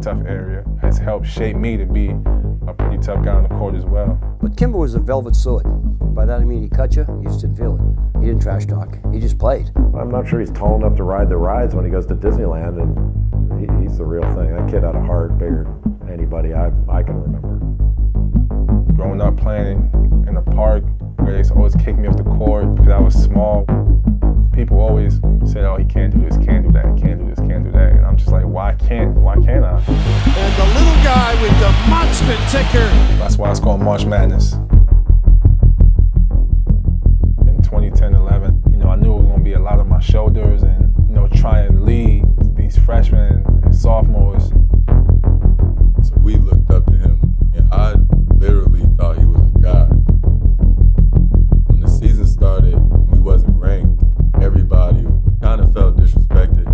tough area has helped shape me to be a pretty tough guy on the court as well. But Kemba was a velvet sword. By that I mean he cut you just didn't feel it. He didn't trash talk. He just played. I'm not sure he's tall enough to ride the rides when he goes to Disneyland, and he's the real thing. That kid had a heart bigger than anybody I can remember. Growing up playing in a park where they used to always kick me off the court because I was small, people always said, oh, he can't do this, can't do that, can't do this, can't do that. And I'm just like, why can't I? And the little guy with the monster ticker. That's why it's called March Madness. In 2010-11, I knew it was going to be a lot on my shoulders and, try and lead these freshmen and sophomores. So we looked up to him, and I literally thought he was a god. When the season started, we wasn't ranked. Everybody kind of felt disrespected.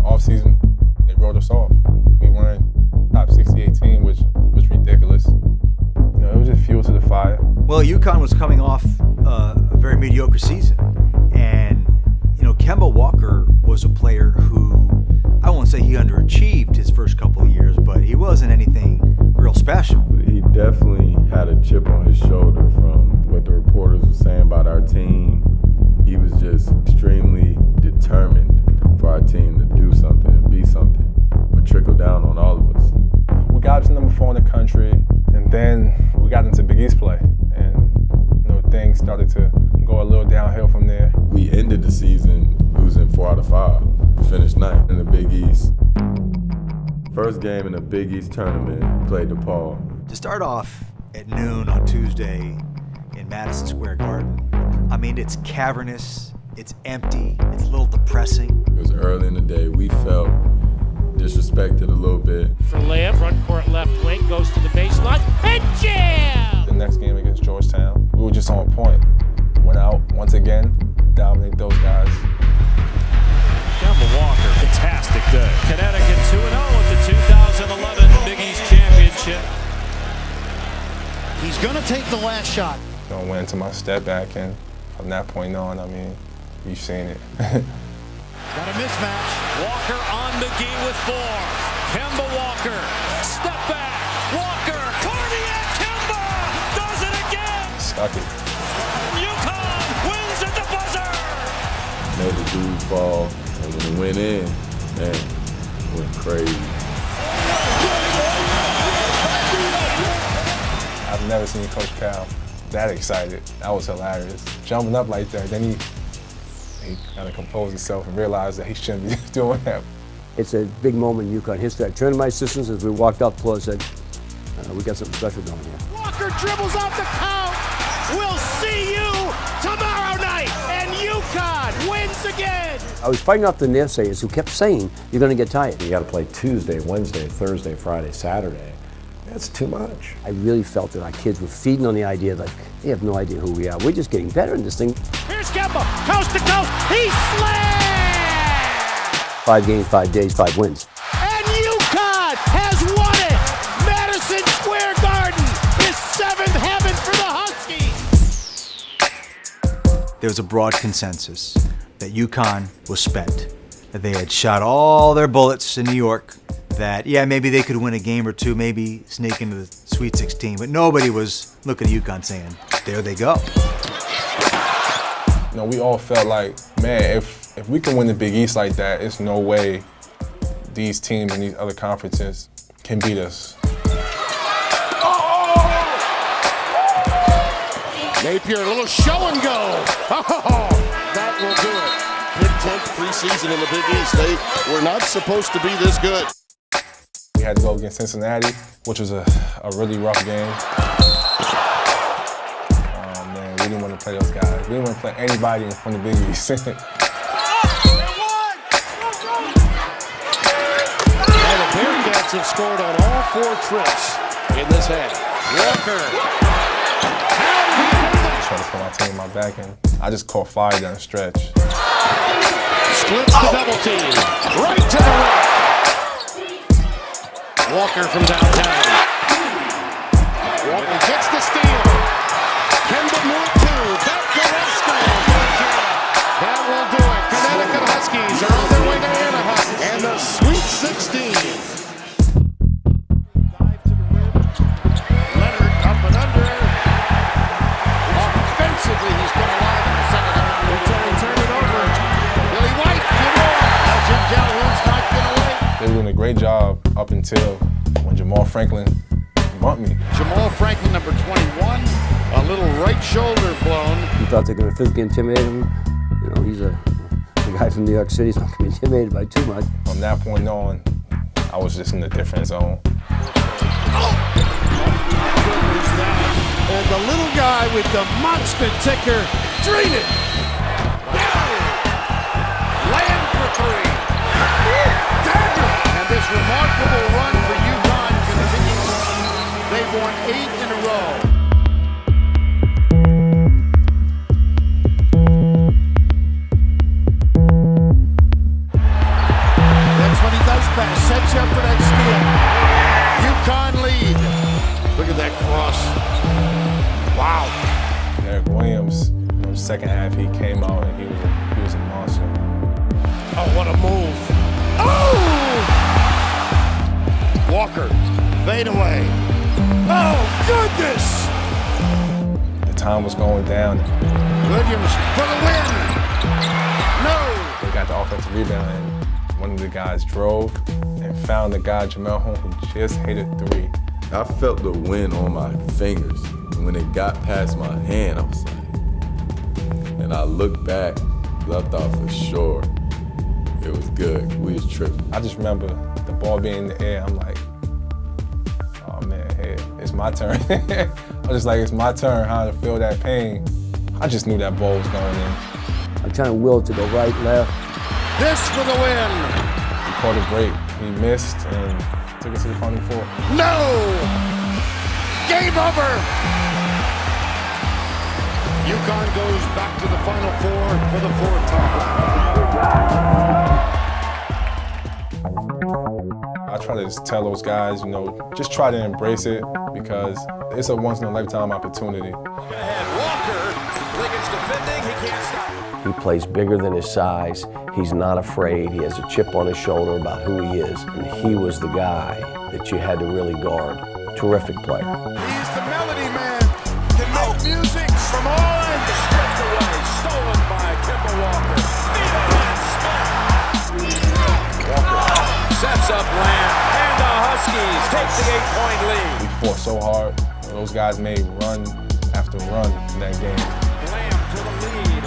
Off season, they wrote us off. We weren't top 68 team, which was ridiculous. It was just fuel to the fire. Well, UConn was coming off a very mediocre season, and Kemba Walker was a player who, I won't say he underachieved his first couple of years, but he wasn't anything real special. He definitely had a chip on his shoulder from what the reporters were saying about our team. He was just extremely determined for our team to do something and be something. It trickled down on all of us. We got up to number 4 in the country, and then we got into Big East play, and things started to go a little downhill from there. We ended the season losing 4 out of 5. We finished 9th in the Big East. First game in the Big East tournament, played DePaul. To start off at noon on Tuesday in Madison Square Garden, I mean, it's cavernous, it's empty, it's a little depressing. It was early in the day. We felt disrespected a little bit. For layup, front court left wing, goes to the baseline, and jam! The next game against Georgetown, we were just on point. Went out once again, dominated those guys. Kemba Walker, fantastic day. Connecticut 2-0 at the 2011 Big East Championship. He's going to take the last shot. Went into my step back, and from that point on, you've seen it. Got a mismatch. Walker on McGee with 4. Kemba Walker, step back. Walker, cardiac Kemba does it again. Stuck it. UConn wins at the buzzer. Made the dude fall, and when it went in, man, it went crazy. I've never seen Coach Cal that excited. That was hilarious. Jumping up like that, then he kind of composed himself and realized that he shouldn't be doing that. It's a big moment in UConn history. I turned to my assistants as we walked up the floor and said, we got something special going here. Walker dribbles off the count. We'll see you tomorrow night, and UConn wins again. I was fighting off the naysayers who kept saying, you're going to get tired. You got to play Tuesday, Wednesday, Thursday, Friday, Saturday. That's too much. I really felt that our kids were feeding on the idea that they have no idea who we are. We're just getting better in this thing. Here's Kemba, coast to coast. He slams! 5 games, 5 days, 5 wins. And UConn has won it. Madison Square Garden is 7th heaven for the Huskies. There was a broad consensus that UConn was spent, that they had shot all their bullets in New York, that, maybe they could win a game or two, maybe sneak into the Sweet 16, but nobody was looking at UConn saying, there they go. We all felt like, man, if we can win the Big East like that, it's no way these teams in these other conferences can beat us. Napier, a little show and go. Oh, that will do it. Mid-10th preseason in the Big East. They were not supposed to be this good. We had to go against Cincinnati, which was a really rough game. We didn't want to play those guys. We didn't want to play anybody from the Big East. And the Bearcats have scored on all 4 trips in this half. Walker. Trying to put my team in my back, and I just caught fire down the stretch. Splits the double team. Right to the right. Walker from downtown. Walker gets the steal. Kemba moved 2. Back to Resco. That will do it. Connecticut Huskies are on their way to Anaheim and the Sweet 16. great job up until when Jamal Franklin bumped me. Jamal Franklin, number 21, a little right shoulder blown. You thought they were going to physically intimidate him. You know, he's a guy from New York City. He's not going to be intimidated by too much. From that point on, I was just in a different zone. And the little guy with the monster ticker, drain it! Land for three. And this remarkable run for UConn continues. They've won 8 in a row. That's what he does best. Sets you up for that steal. UConn lead. Look at that cross. Wow. Eric Williams, second half he came out and he was a monster. Oh, what a move. Oh! Walker, fade away. Oh, goodness! The time was going down. Williams for the win. No! They got the offensive rebound and one of the guys drove and found the guy, Jamel Holmes, who just hit a three. I felt the wind on my fingers. And when it got past my hand, I was like, and I looked back, I thought for sure it was good. We was tripping. I just remember the ball being in the air. I'm like, oh man, hey, it's my turn. I was just like, it's my turn, how to feel that pain. I just knew that ball was going in. I'm trying to will it to go right, left. This for the win. He caught a break. He missed and took us to the Final Four. No! Game over! UConn goes back to the Final Four for the 4th time. I try to just tell those guys, just try to embrace it because it's a once-in-a-lifetime opportunity. Walker, Liggins defending, he can't stop. He plays bigger than his size. He's not afraid. He has a chip on his shoulder about who he is. And he was the guy that you had to really guard. Terrific player. He's the melody man. Can make music from all ends. Stripped away, stolen by Kemba Walker. Walker sets up Lamb, and the Huskies take the 8-point lead. We fought so hard. Those guys made run after run in that game. Lamb for the lead.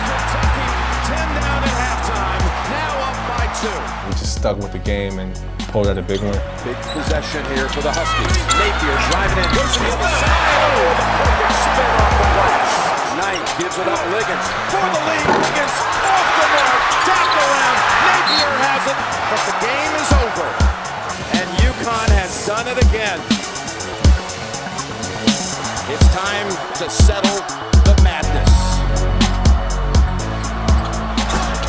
Kentucky 10 down at halftime, now up by 2. We just stuck with the game and pulled out a big win. Big possession here for the Huskies. Napier driving in, goes to the other side. Oh, the perfect spin off the glass. Knight gives it up, Liggins for the lead. Liggins off the mark, tapped around. Napier has it, but the game is over. And UConn has done it again. It's time to settle the madness.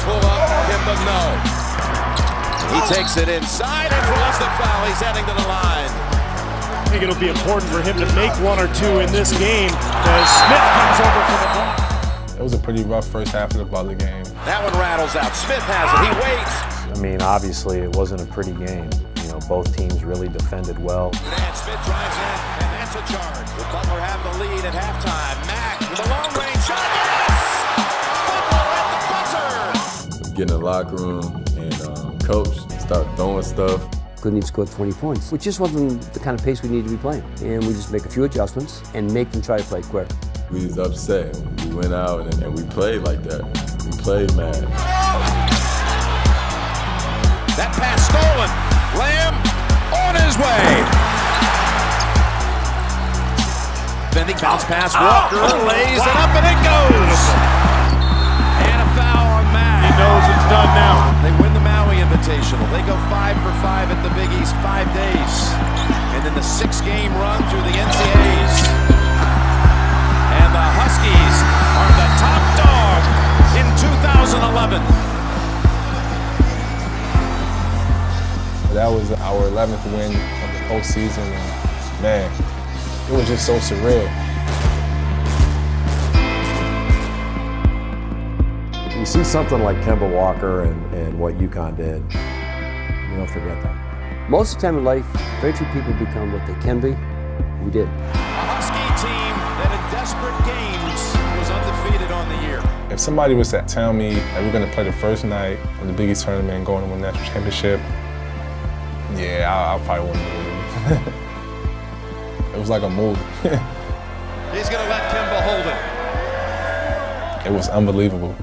Pull up, Kemba, no. He takes it inside and draws the foul. He's heading to the line. I think it'll be important for him to make 1 or 2 in this game as Smith comes over for the ball. It was a pretty rough first half of the Butler game. That one rattles out. Smith has it. He waits. I mean, obviously, it wasn't a pretty game. Both teams really defended well. And Smith drives in, and that's a charge. The Butler have the lead at halftime. Mack with a long-range shot. Yes! Butler at the buzzer. Get in the locker room and coach start throwing stuff. Couldn't even score 20 points, which just wasn't the kind of pace we needed to be playing. And we just make a few adjustments and make them try to play quick. We was upset. We went out and we played like that. We played mad. That pass stolen. Lamb on his way. Bending bounce pass. Walker lays it up and it goes. And a foul on Mack. He knows it's done now. They win the Maui Invitational. They go 5 for 5 at the Big East 5 days. And then the 6-game run through the NCAAs. And the Huskies are the top dog in 2011. That was our 11th win of the postseason, and man, it was just so surreal. You see something like Kemba Walker and what UConn did, you don't forget that. Most of the time in life, very few people become what they can be. We did. A Husky team that in desperate games was undefeated on the year. If somebody was to tell me that we're going to play the first night of the Big East tournament and go and win the national championship, Yeah, I probably wouldn't believe it. It was like a movie. He's going to let Kemba hold it. It was unbelievable.